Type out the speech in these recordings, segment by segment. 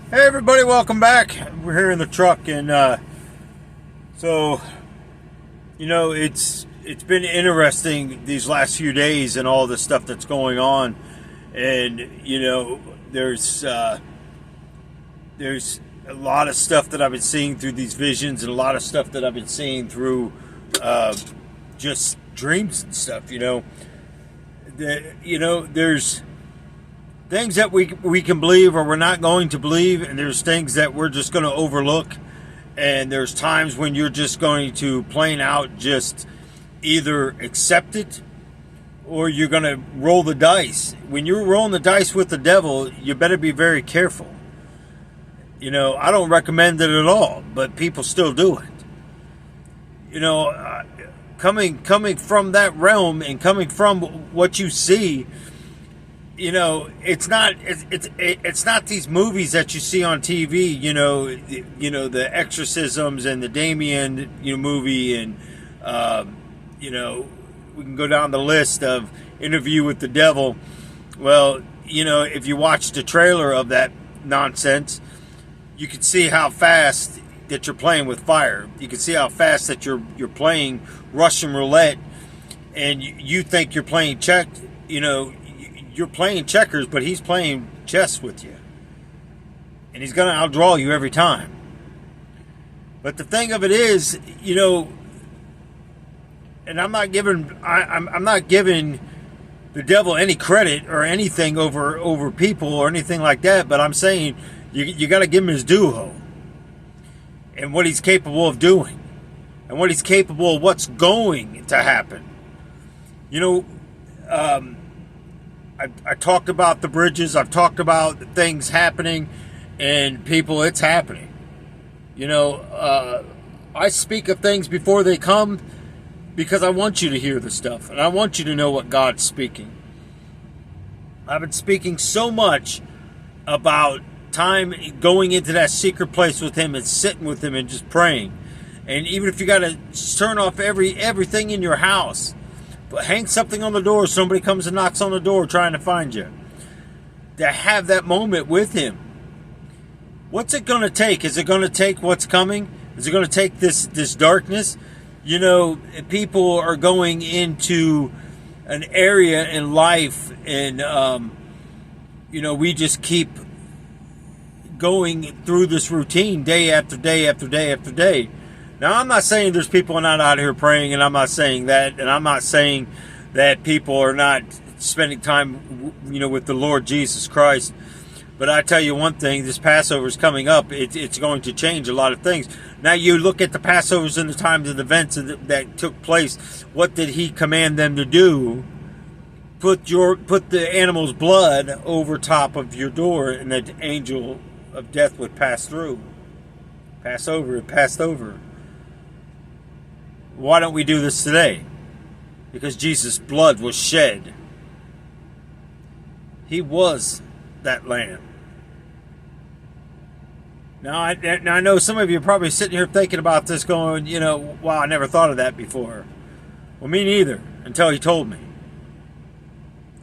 Hey everybody, welcome back. We're here in the truck, and so it's been interesting these last few days and all the stuff that's going on, and there's a lot of stuff that I've been seeing through these visions, and a lot of stuff that I've been seeing through just dreams and stuff. There's things that we can believe or we're not going to believe, and there's things that we're just going to overlook, and there's times when you're just going to plain out just either accept it or you're going to roll the dice. When you're rolling the dice with the devil, you better be very careful. I don't recommend it at all, but people still do it. Coming from that realm and coming from what you see, it's not these movies that you see on TV. The exorcisms and the Damien movie, and we can go down the list of Interview with the Devil. Well, if you watch the trailer of that nonsense, you can see how fast that you're playing with fire. You can see how fast that you're playing Russian roulette, and you think you're playing check. You're playing checkers, but he's playing chess with you. And he's going to outdraw you every time. But the thing of it is, and I'm not giving the devil any credit or anything over people or anything like that, but I'm saying you got to give him his due and what he's capable of doing and what he's capable of what's going to happen. I talked about the bridges. I've talked about things happening, and people, it's happening. I speak of things before they come because I want you to hear the stuff, and I want you to know what God's speaking. I've been speaking so much about time going into that secret place with Him and sitting with Him and just praying. And even if you got to turn off everything in your house, but hang something on the door, somebody comes and knocks on the door trying to find you, to have that moment with Him. What's it going to take? Is it going to take what's coming? Is it going to take this darkness? People are going into an area in life, and we just keep going through this routine day after day after day after day. Now, I'm not saying there's people not out here praying, and I'm not saying that, and I'm not saying that people are not spending time, with the Lord Jesus Christ. But I tell you one thing, this Passover is coming up. It's going to change a lot of things. Now, you look at the Passovers and the times and events that took place. What did He command them to do? Put the animal's blood over top of your door, and the angel of death would pass through. Pass over. It passed over. Why don't we do this today? Because Jesus' blood was shed. He was that lamb. Now, I know some of you are probably sitting here thinking about this going, wow, I never thought of that before. Well, me neither, until He told me.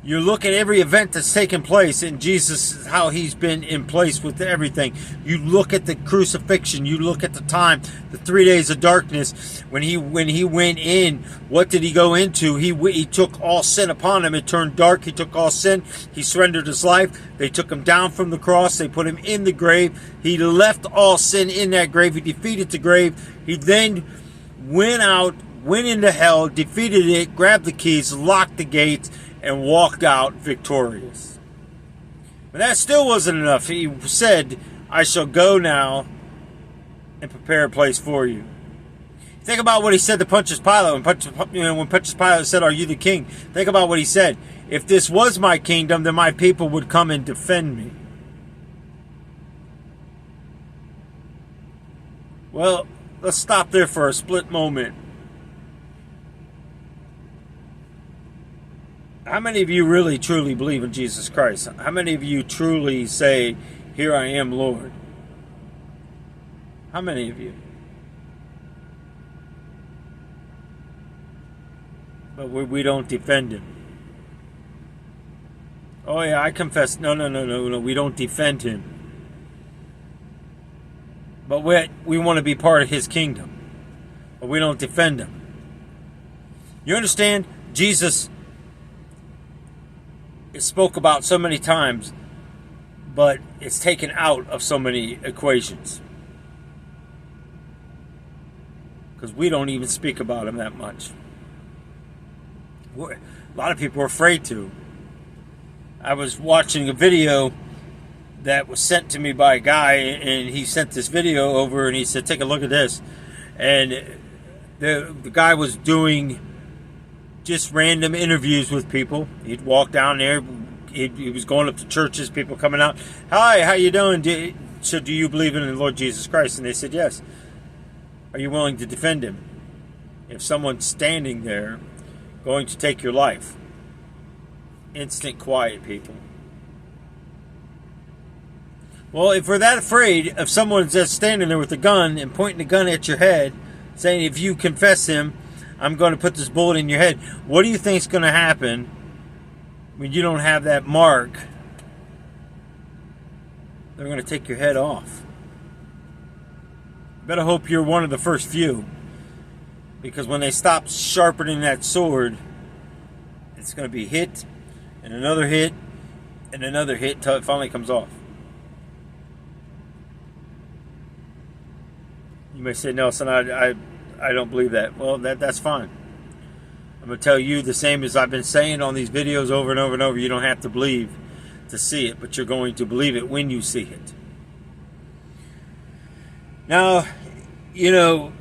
You look at every event that's taken place in Jesus, how He's been in place with everything. You look at the crucifixion. You look at the time, the 3 days of darkness. When he went in, what did He go into? He took all sin upon Him. It turned dark. He took all sin. He surrendered His life. They took Him down from the cross. They put Him in the grave. He left all sin in that grave. He defeated the grave. He then went out, went into hell, defeated it, grabbed the keys, locked the gates, and walked out victorious. But that still wasn't enough. He said, I shall go now and prepare a place for you. Think about what He said to Pontius Pilate. When Pontius Pilate said, are you the king? Think about what He said. If this was my kingdom, then my people would come and defend me. Well, let's stop there for a split moment. How many of you really truly believe in Jesus Christ? How many of you truly say, here I am, Lord? How many of you? But we don't defend Him. Oh yeah, I confess. No. We don't defend him. but we want to be part of his kingdom, but we don't defend him. You understand? Jesus is spoke about so many times, but it's taken out of so many equations. Because we don't even speak about him that much. A lot of people are afraid to. I was watching a video that was sent to me by a guy, and he sent this video over, and he said, take a look at this. And the guy was doing just random interviews with people. He'd walk down there. He was going up to churches, people coming out. Hi, how you doing? Do you believe in the Lord Jesus Christ? And they said, yes. Are you willing to defend him? If someone's standing there going to take your life. Instant quiet, people. Well, if we're that afraid of someone just standing there with a gun and pointing the gun at your head, saying, if you confess him, I'm going to put this bullet in your head. What do you think is going to happen when you don't have that mark? They're going to take your head off. Better hope you're one of the first few. Because when they stop sharpening that sword, it's going to be hit, and another hit, and another hit until it finally comes off. You may say, Nelson, I don't believe that. Well, that's fine. I'm going to tell you the same as I've been saying on these videos over and over and over. You don't have to believe to see it, but you're going to believe it when you see it. Now, you know,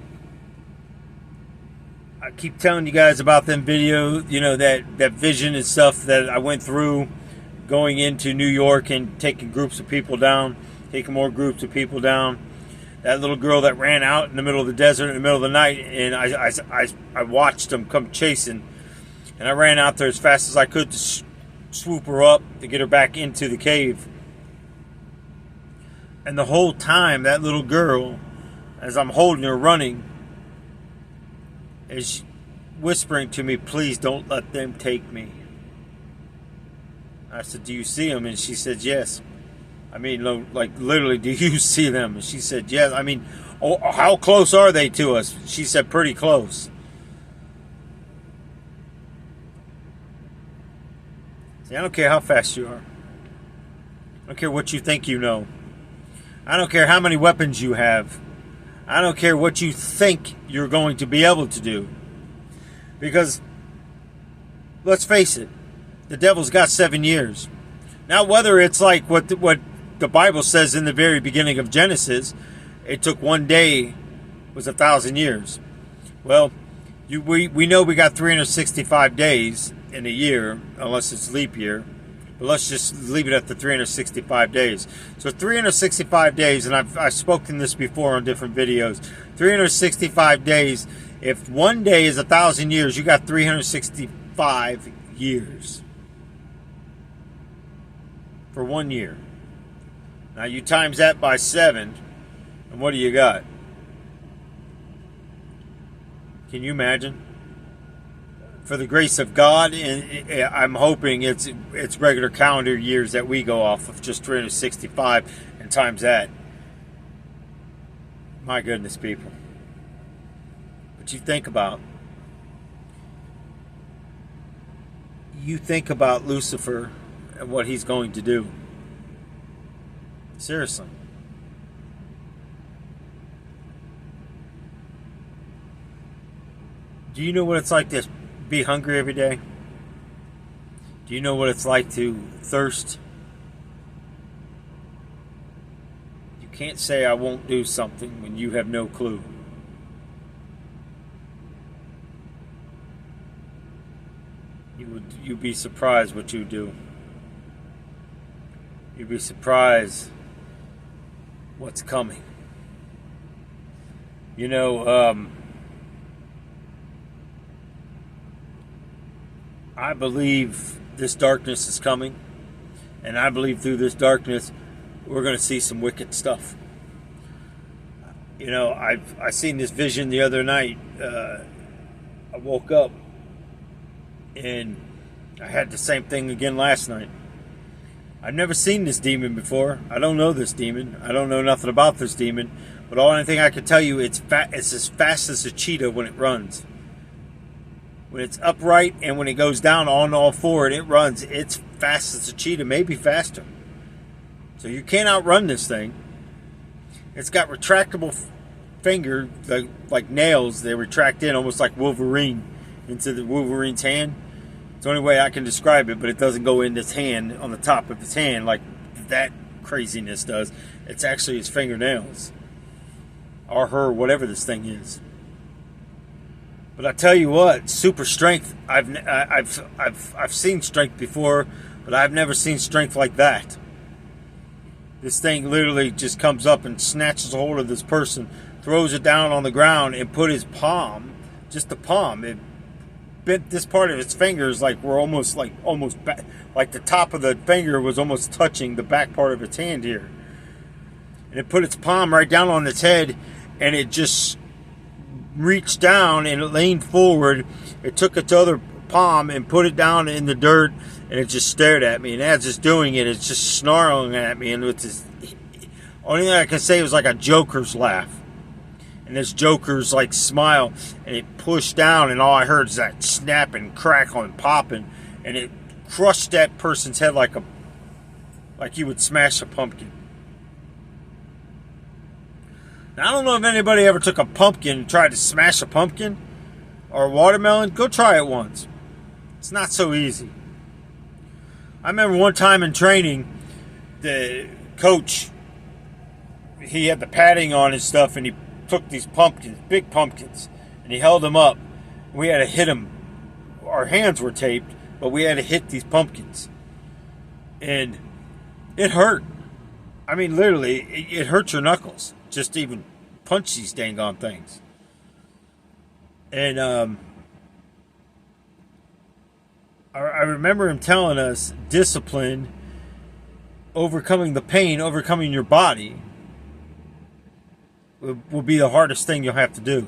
I keep telling you guys about them videos, you know, that vision and stuff that I went through going into New York and taking groups of people down, taking more groups of people down. That little girl that ran out in the middle of the desert in the middle of the night, and I watched them come chasing, and I ran out there as fast as I could to swoop her up to get her back into the cave. And the whole time, that little girl, as I'm holding her running, is whispering to me, please don't let them take me. I said, do you see them? And she said, yes. I mean, like literally, do you see them? And she said, yes. I mean, oh, how close are they to us? She said, pretty close. See, I don't care how fast you are. I don't care what you think you know. I don't care how many weapons you have. I don't care what you think you're going to be able to do. Because, let's face it, the devil's got 7 years. Now, whether it's like what the Bible says in the very beginning of Genesis, it took one day was 1,000 years. Well, we know we got 365 days in a year, unless it's leap year. But let's just leave it at the 365 days. So 365 days, and I've spoken this before on different videos. 365 days. If one day is 1,000 years, you got 365 years for 1 year. Now you times that by 7, and what do you got? Can you imagine? For the grace of God, and I'm hoping it's regular calendar years that we go off of, just 365 and times that. My goodness, people. But you think about Lucifer and what he's going to do. Seriously. Do you know what it's like to be hungry every day? Do you know what it's like to thirst? You can't say I won't do something when you have no clue. You'd be surprised what you do. You'd be surprised what's coming. You know, I believe this darkness is coming, and I believe through this darkness we're going to see some wicked stuff. You know, I seen this vision the other night. I woke up and I had the same thing again last night. I've never seen this demon before. I don't know this demon. I don't know nothing about this demon. But the only thing I can tell you, it's as fast as a cheetah when it runs. When it's upright and when it goes down on all four and it runs, it's fast as a cheetah, maybe faster. So you can't outrun this thing. It's got retractable finger, like nails. They retract in almost like Wolverine into the Wolverine's hand. It's the only way I can describe it, but it doesn't go in his hand, on the top of his hand, like that craziness does. It's actually his fingernails. Or her, whatever this thing is. But I tell you what, super strength, I've seen strength before, but I've never seen strength like that. This thing literally just comes up and snatches a hold of this person, throws it down on the ground, and put his palm, just the palm, it bent this part of its fingers like like the top of the finger was almost touching the back part of its hand here. And it put its palm right down on its head, and it just reached down and it leaned forward. It took its other palm and put it down in the dirt, and it just stared at me. And as it's doing it, it's just snarling at me. And with this, only thing I can say was like a Joker's laugh. And this Joker's like smile, and it pushed down, and all I heard is that snapping, crackling, popping, and it crushed that person's head like you would smash a pumpkin. Now, I don't know if anybody ever took a pumpkin and tried to smash a pumpkin or a watermelon. Go try it once. It's not so easy. I remember one time in training, the coach, he had the padding on and stuff, and he took these pumpkins, big pumpkins, and he held them up. We had to hit them. Our hands were taped, but we had to hit these pumpkins. And it hurt. I mean, literally, it hurts your knuckles. Just even punch these dang on things. And I remember him telling us, discipline, overcoming the pain, overcoming your body will be the hardest thing you'll have to do.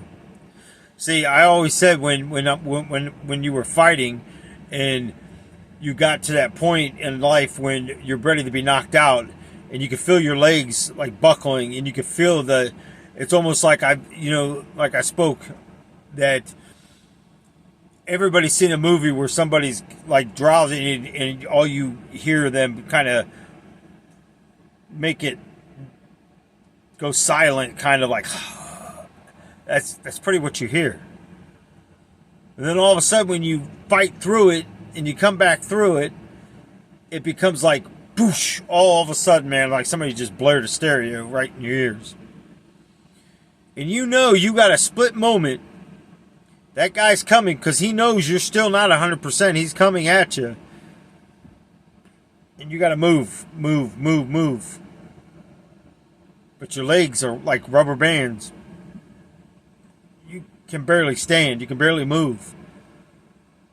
See, I always said when you were fighting and you got to that point in life when you're ready to be knocked out, and you can feel your legs like buckling, and you can feel it's almost like like I spoke, that everybody's seen a movie where somebody's like drowsy and all you hear them kind of make it go silent, kind of like that's pretty what you hear. And then all of a sudden when you fight through it and you come back through it, it becomes like boosh, all of a sudden, man, like somebody just blared a stereo right in your ears. And you got a split moment. That guy's coming because he knows you're still not 100%. He's coming at you. And you got to move. But your legs are like rubber bands. You can barely stand. You can barely move.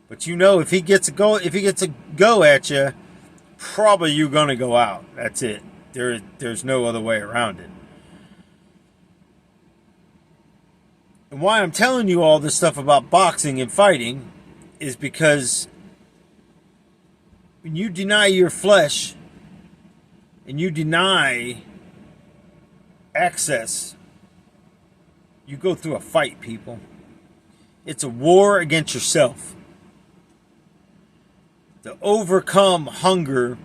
But if he gets a go at you, probably you're going to go out. That's it. There's no other way around it. And why I'm telling you all this stuff about boxing and fighting is because when you deny your flesh and you deny access, you go through a fight, people. It's a war against yourself. To overcome hunger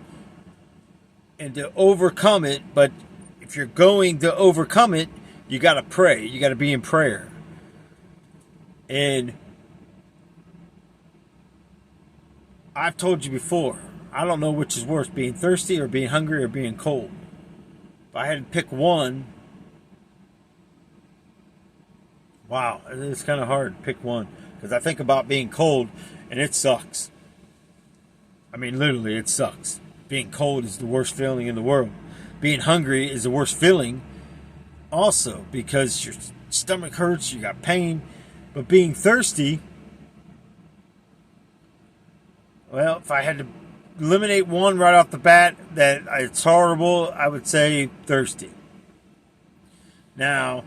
and to overcome it, but if you're going to overcome it, you got to pray. You got to be in prayer. And I've told you before, I don't know which is worse, being thirsty or being hungry or being cold. If I had to pick one, wow, it's kind of hard to pick one. Because I think about being cold, and it sucks. I mean, literally, it sucks. Being cold is the worst feeling in the world. Being hungry is the worst feeling also, because your stomach hurts, you got pain. But being thirsty, well, if I had to eliminate one right off the bat that it's horrible, I would say thirsty. Now,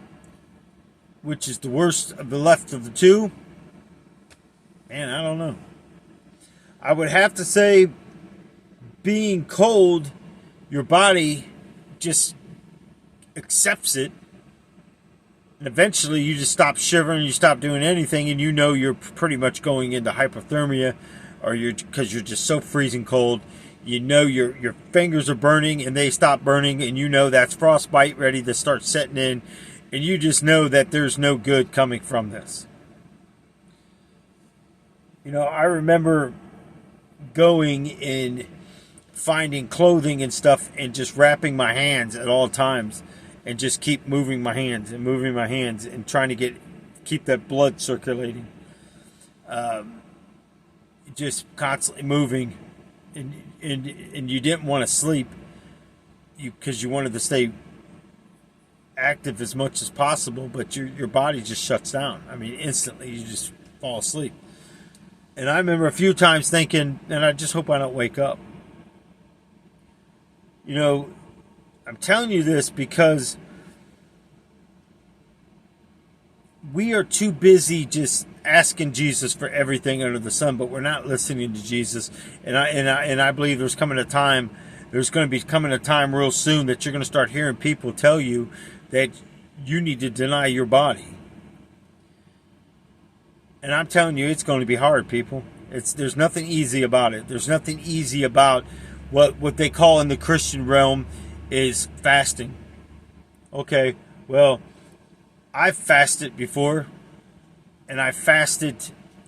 which is the worst of the left of the two? Man, I don't know. I would have to say being cold your body just accepts it, and eventually you just stop shivering, you stop doing anything, and you know you're pretty much going into hypothermia, or because you're just so freezing cold. You know your fingers are burning and they stop burning, and you know that's frostbite ready to start setting in, and you just know that there's no good coming from this. You know, I remember going and finding clothing and stuff and just wrapping my hands at all times and just keep moving my hands and trying to keep that blood circulating. Just constantly moving, and you didn't want to sleep because you wanted to stay active as much as possible, but your body just shuts down. I mean, instantly you just fall asleep. And I remember a few times thinking, and I just hope I don't wake up. You know, I'm telling you this because we are too busy just asking Jesus for everything under the sun, but we're not listening to Jesus. And I believe there's going to be coming a time real soon that you're going to start hearing people tell you that you need to deny your body. And I'm telling you, it's going to be hard, people. There's nothing easy about it. There's nothing easy about what they call in the Christian realm is fasting. Okay, well, I've fasted before, and I fasted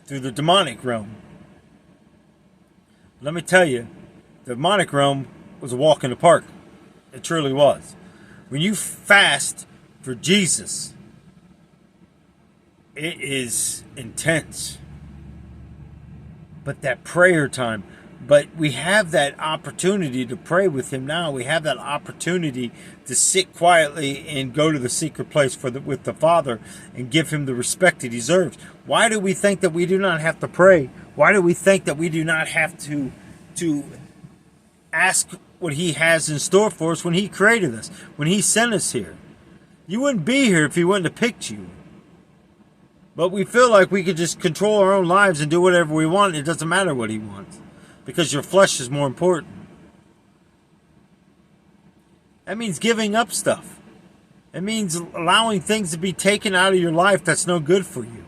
through the demonic realm. Let me tell you, the demonic realm was a walk in the park. It truly was. When you fast for Jesus, it is intense. But that prayer time, but we have that opportunity to pray with him now. We have that opportunity to sit quietly and go to the secret place with the Father and give him the respect he deserves. Why do we think that we do not have to pray? Why do we think that we do not have to ask what he has in store for us when he created us, when he sent us here? You wouldn't be here if he wouldn't have picked you. But we feel like we could just control our own lives and do whatever we want. It doesn't matter what he wants, because your flesh is more important. That means giving up stuff. It means allowing things to be taken out of your life that's no good for you.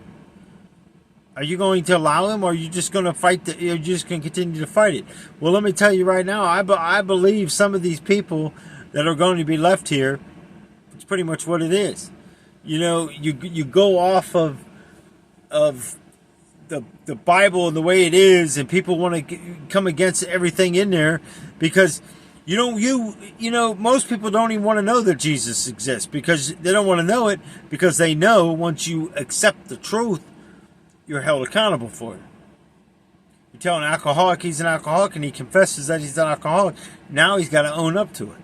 Are you going to allow him, or are you just going to fight? You're just going to continue to fight it? Well, let me tell you right now, I believe some of these people that are going to be left here, it's pretty much what it is. You know, you go off of the Bible and the way it is, and people want to come against everything in there because you know most people don't even want to know that Jesus exists, because they don't want to know it, because they know once you accept the truth, you're held accountable for it. You tell an alcoholic he's an alcoholic and he confesses that he's an alcoholic, now he's got to own up to it.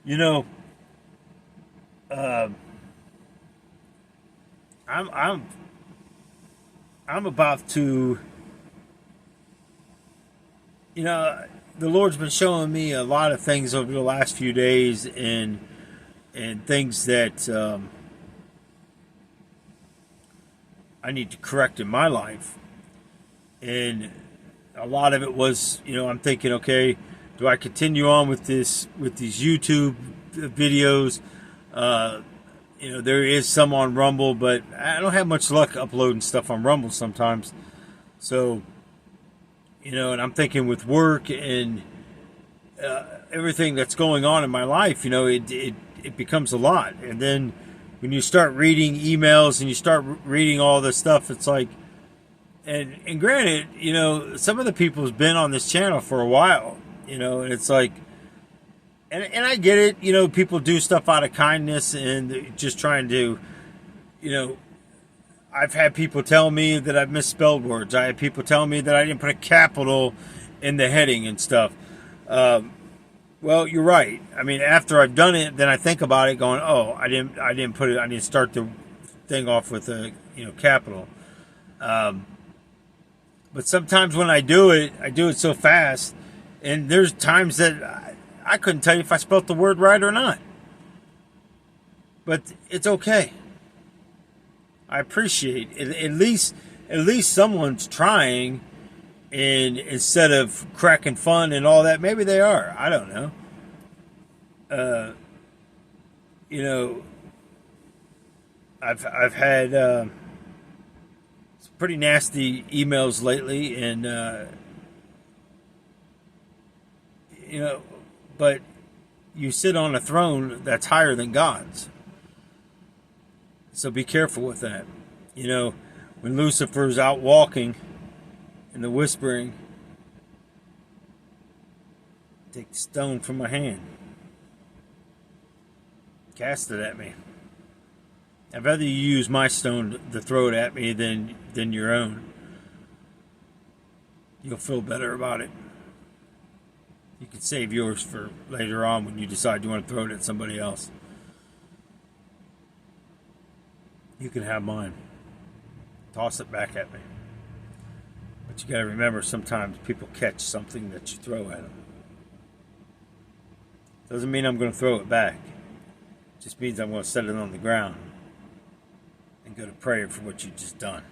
You know, I'm about to, you know, the Lord's been showing me a lot of things over the last few days, and things that I need to correct in my life. And a lot of it was, you know, I'm thinking, okay, do I continue on with these YouTube videos? You know, there is some on Rumble, but I don't have much luck uploading stuff on Rumble sometimes. So, you know, and I'm thinking with work and everything that's going on in my life, you know, it becomes a lot. And then when you start reading emails and you start reading all this stuff, it's like, and granted, you know, some of the people has been on this channel for a while, you know, and it's like, and I get it, you know, people do stuff out of kindness and just trying to, you know, I've had people tell me that I've misspelled words. I had people tell me that I didn't put a capital in the heading and stuff. Well, you're right. I mean, after I've done it, then I think about it going, oh, I didn't put it, I didn't start the thing off with a, you know, capital. But sometimes when I do it so fast, and there's times that I couldn't tell you if I spelled the word right or not. But it's okay. I appreciate it. At least someone's trying, And instead of cracking fun and all that, maybe they are. I don't know. Uh, you know, I've had some pretty nasty emails lately, and you know, but you sit on a throne that's higher than God's. So be careful with that. You know, when Lucifer's out walking and the whispering, take the stone from my hand, cast it at me. I'd rather you use my stone to throw it at me than your own. You'll feel better about it. You can save yours for later on when you decide you want to throw it at somebody else. You can have mine. Toss it back at me. But you got to remember, sometimes people catch something that you throw at them. Doesn't mean I'm going to throw it back. It just means I'm going to set it on the ground and go to prayer for what you just done.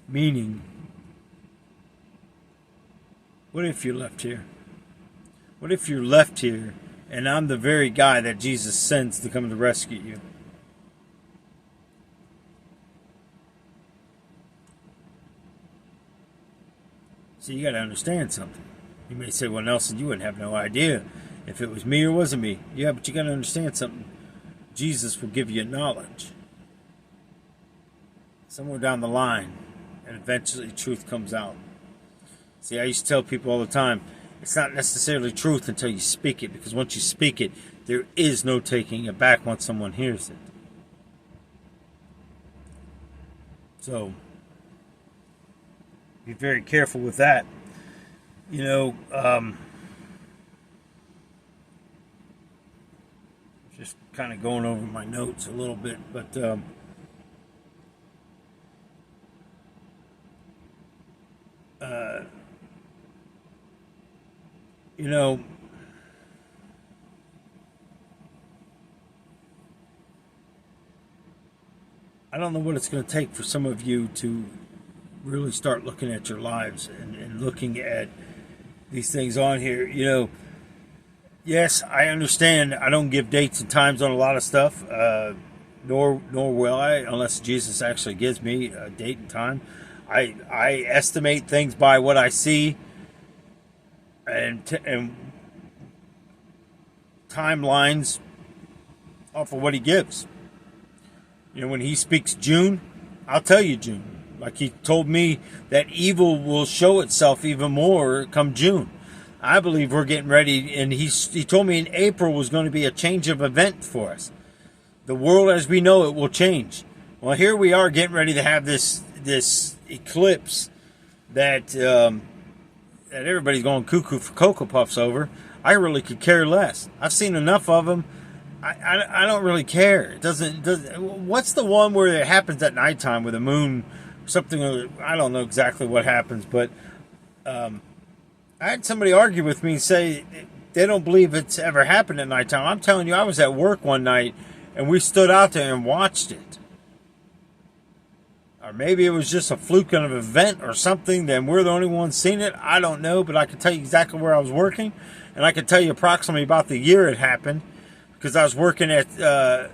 Meaning, what if you're left here? What if you're left here and I'm the very guy that Jesus sends to come to rescue you? So you got to understand something. You may say, well, Nelson, you wouldn't have no idea if it was me or wasn't me. Yeah, but you got to understand something. Jesus will give you knowledge. Somewhere down the line, and eventually truth comes out. See, I used to tell people all the time, it's not necessarily truth until you speak it, because once you speak it, there is no taking it back once someone hears it. So, be very careful with that. You know, just kind of going over my notes a little bit, but you know, I don't know what it's going to take for some of you to really start looking at your lives and looking at these things on here. You know, yes, I understand I don't give dates and times on a lot of stuff, nor will I, unless Jesus actually gives me a date and time. I estimate things by what I see and timelines off of what he gives. You know, when he speaks June, I'll tell you June. Like he told me that evil will show itself even more come June. I believe we're getting ready, and he told me in April was going to be a change of event for us. The world as we know it will change. Well, here we are getting ready to have this eclipse that everybody's going cuckoo for Cocoa Puffs over. I really could care less. I've seen enough of them. I don't really care. It doesn't. What's the one where it happens at nighttime with the moon? Something, I don't know exactly what happens, but I had somebody argue with me and say they don't believe it's ever happened at nighttime. I'm telling you, I was at work one night and we stood out there and watched it. Or maybe it was just a fluke of an event or something, then we're the only ones seeing it. I don't know, but I can tell you exactly where I was working, and I can tell you approximately about the year it happened, because I was working at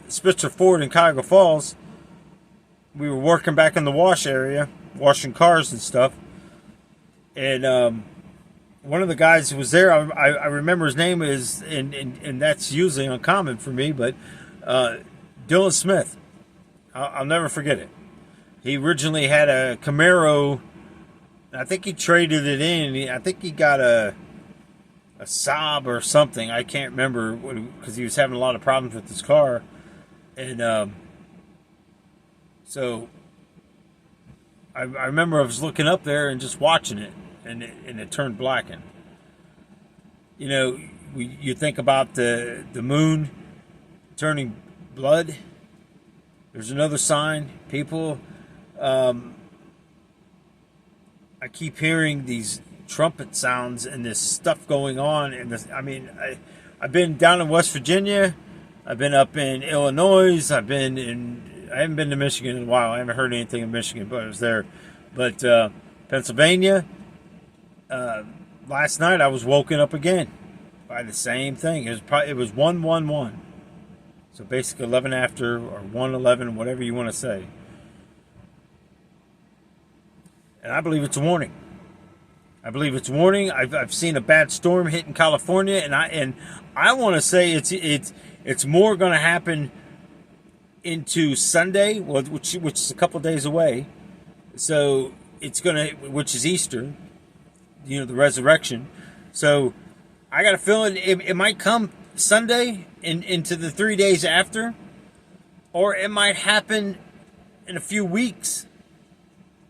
Spitzer Ford in Cuyahoga Falls. We were working back in the wash area, washing cars and stuff. And one of the guys who was there, I remember his name is, and that's usually uncommon for me, but Dylan Smith. I'll never forget it. He originally had a Camaro. I think he traded it in. I think he got a Saab or something. I can't remember, because he was having a lot of problems with his car. And so I remember I was looking up there and just watching it, and it turned blackened. You know, you think about the moon turning blood. There's another sign. People, I keep hearing these trumpet sounds and this stuff going on. And this, I mean, I've been down in West Virginia. I've been up in Illinois. I haven't been to Michigan in a while. I haven't heard anything in Michigan, but I was there But Pennsylvania, last night I was woken up again by the same thing. It was 111. So basically 11 after or 111, whatever you want to say. And I believe it's a warning. I believe it's a warning. I've seen a bad storm hitting California, and I want to say it's more going to happen into Sunday, which is a couple of days away. So it's which is Easter, the resurrection. So I got a feeling it might come Sunday into the 3 days after, or it might happen in a few weeks.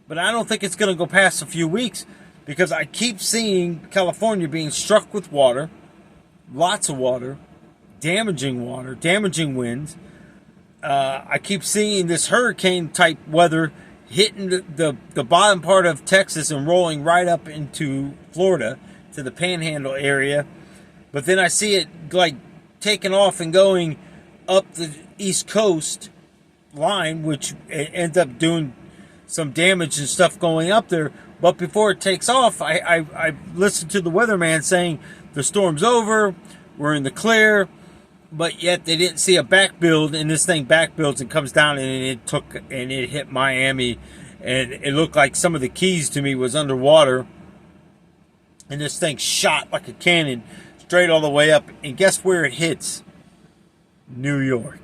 But I don't think it's going to go past a few weeks, because I keep seeing California being struck with water, lots of water, damaging winds. I keep seeing this hurricane type weather hitting the bottom part of Texas and rolling right up into Florida, to the Panhandle area. But then I see it like taking off and going up the East Coast line, which ends up doing some damage and stuff going up there. But before it takes off, I listened to the weatherman saying the storm's over, we're in the clear, but yet they didn't see a back build, and this thing back builds and comes down, and it hit Miami, and it looked like some of the Keys to me was underwater, and this thing shot like a cannon straight all the way up, and guess where it hits? New York.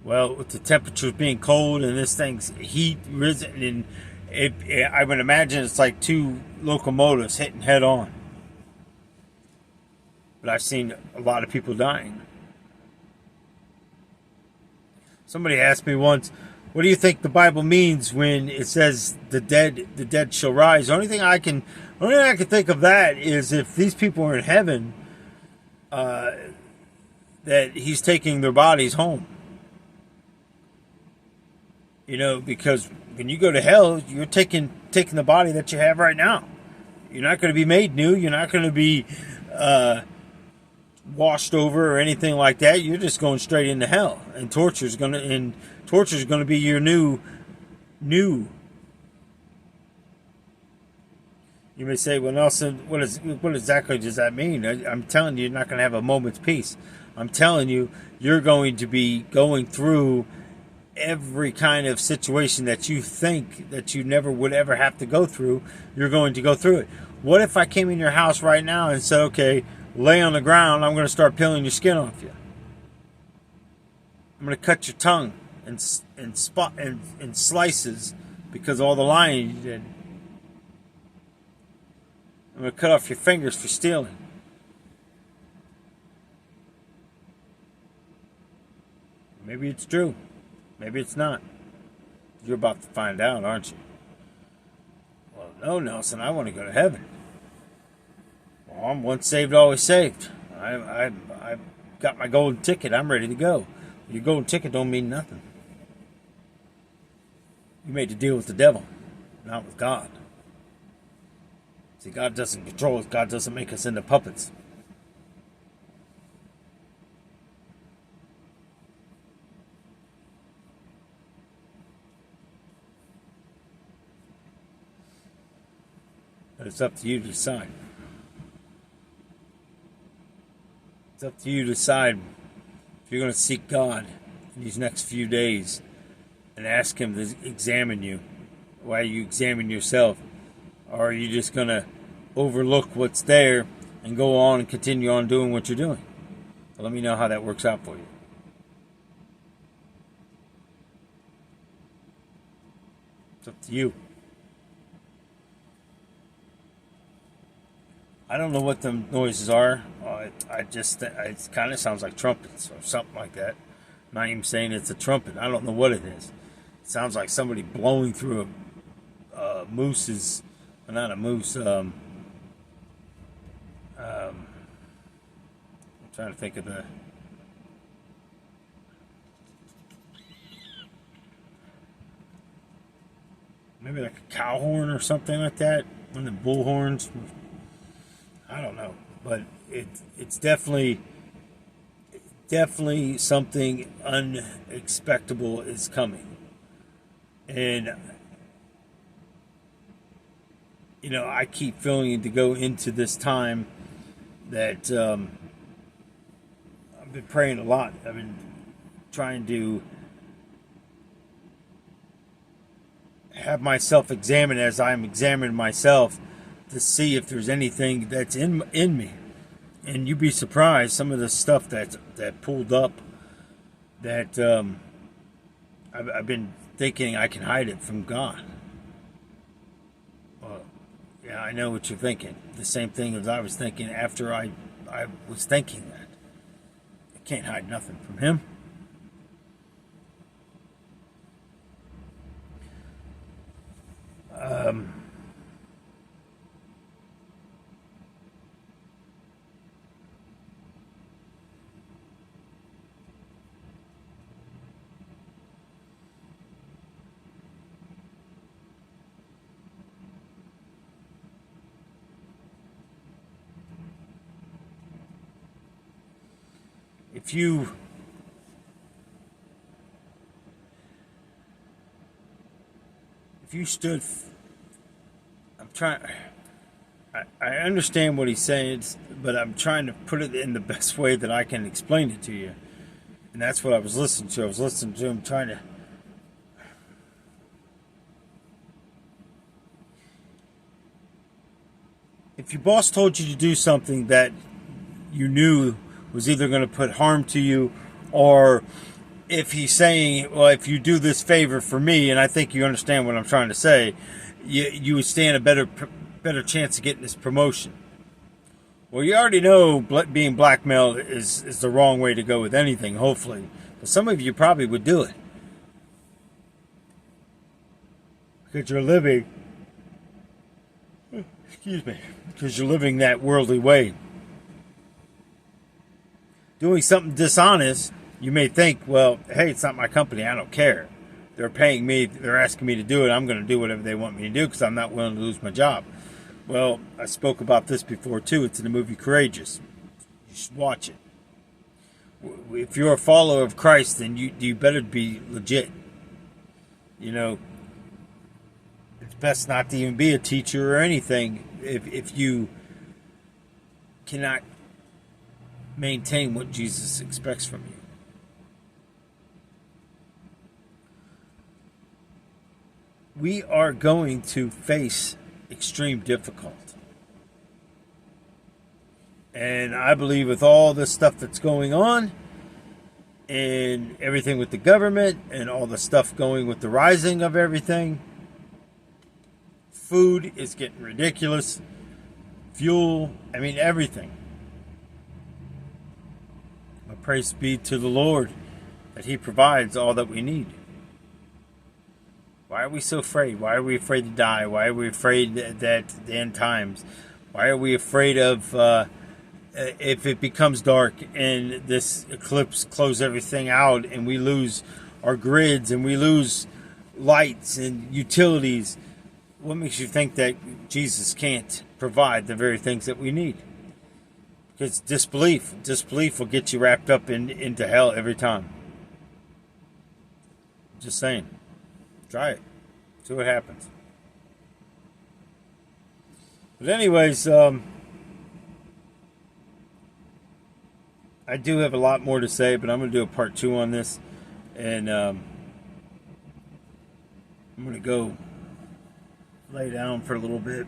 Well, with the temperatures being cold and this thing's heat risen, and I would imagine it's like two locomotives hitting head on. But I've seen a lot of people dying. Somebody asked me once, what do you think the Bible means when it says the dead shall rise? The only thing I can think of that is if these people are in heaven, that he's taking their bodies home. Because when you go to hell, you're taking the body that you have right now. You're not going to be made new. You're not going to be washed over or anything like that. You're just going straight into hell, and torture is going to be your new. You may say, well, Nelson, what exactly does that mean? I'm telling you, you're not going to have a moment's peace. I'm telling you, you're going to be going through every kind of situation that you think that you never would ever have to go through. You're going to go through it. What if I came in your house right now and said, okay, lay on the ground, I'm going to start peeling your skin off you. I'm going to cut your tongue in slices because of all the lying you did. I'm going to cut off your fingers for stealing. Maybe it's true. Maybe it's not. You're about to find out, aren't you? Well, no, Nelson, I want to go to heaven. Well, I'm once saved, always saved. I've got my golden ticket. I'm ready to go. Your golden ticket don't mean nothing. You made to deal with the devil, not with God. See, God doesn't control us. God doesn't make us into puppets. But it's up to you to decide. It's up to you to decide if you're going to seek God in these next few days and ask Him to examine you while you examine yourself. Or are you just going to overlook what's there and go on and continue on doing what you're doing? So let me know how that works out for you. It's up to you. I don't know what the noises are. It kind of sounds like trumpets or something like that. I'm not even saying it's a trumpet. I don't know what it is. It sounds like somebody blowing through a moose's, not a moose. I'm trying to think of maybe like a cow horn or something like that. One of the bull horns. I don't know, but it's definitely something unexpectable is coming. And, I keep feeling to go into this time that I've been praying a lot. I've been trying to have myself examined as I'm examining myself to see if there's anything that's in me. And you'd be surprised some of the stuff that pulled up that I've been thinking I can hide it from God. Well, yeah, I know what you're thinking. The same thing as I was thinking after I was thinking that. I can't hide nothing from Him. If you stood, I'm trying. I understand what he's saying, but I'm trying to put it in the best way that I can explain it to you. And that's what I was listening to. I was listening to him trying to. If your boss told you to do something that you knew was either going to put harm to you, or if he's saying, well, if you do this favor for me, and I think you understand what I'm trying to say, you would stand a better chance of getting this promotion. Well, you already know being blackmailed is the wrong way to go with anything, hopefully. But some of you probably would do it. Because you're living, because you're living that worldly way. Doing something dishonest, you may think, well, hey, it's not my company, I don't care. They're paying me, they're asking me to do it, I'm going to do whatever they want me to do because I'm not willing to lose my job. Well, I spoke about this before too. It's in the movie Courageous. You should watch it. If you're a follower of Christ, then you better be legit. It's best not to even be a teacher or anything if you cannot maintain what Jesus expects from you. We are going to face extreme difficulty. And I believe with all this stuff that's going on and everything with the government and all the stuff going with the rising of everything, food is getting ridiculous. Fuel, everything. But praise be to the Lord that He provides all that we need. Why are we so afraid? Why are we afraid to die? Why are we afraid that the end times? Why are we afraid of if it becomes dark and this eclipse closes everything out and we lose our grids and we lose lights and utilities? What makes you think that Jesus can't provide the very things that we need? Because disbelief will get you wrapped up into hell every time. Just saying. Try it. See what happens. But anyways, I do have a lot more to say, but I'm going to do a part 2 on this. And I'm going to go lay down for a little bit.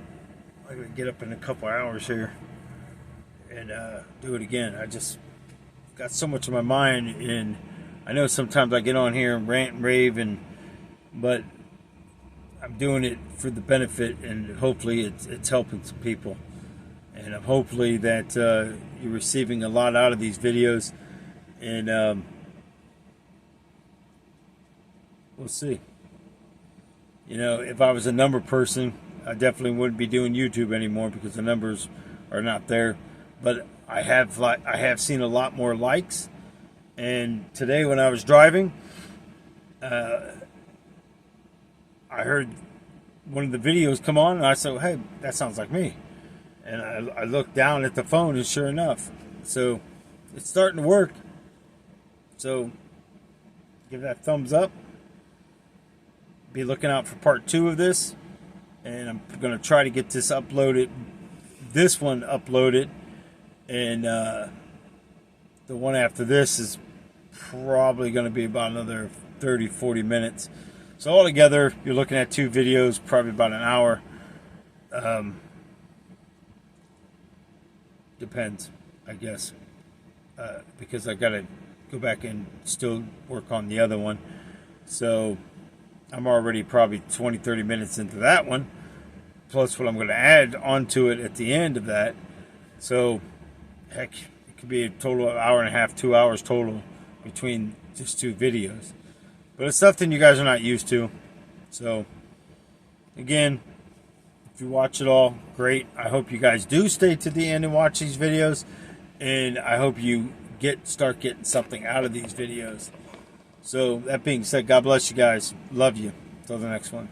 I'm going to get up in a couple hours here and do it again. I just got so much in my mind, and I know sometimes I get on here and rant and rave, but I'm doing it for the benefit, and hopefully it's helping some people. And hopefully that you're receiving a lot out of these videos, and we'll see. If I was a number person, I definitely wouldn't be doing YouTube anymore because the numbers are not there. But I have seen a lot more likes. And today when I was driving, I heard one of the videos come on, and I said, hey, that sounds like me. And I looked down at the phone, and sure enough. So it's starting to work. So give that thumbs up. be looking out for part 2 of this, and I'm going to try to get this uploaded, and the one after this is probably going to be about another 30-40 minutes. So altogether, you're looking at 2 videos, probably about an hour. Depends, I guess, because I got to go back and still work on the other one. So I'm already probably 20-30 minutes into that one, plus what I'm going to add onto it at the end of that. So heck, it could be a total of an hour and a half, 2 hours total between just 2 videos. But it's something you guys are not used to. So again, if you watch it all, great. I hope you guys do stay to the end and watch these videos, and I hope you start getting something out of these videos. So that being said, God bless you guys. Love you. Till the next one.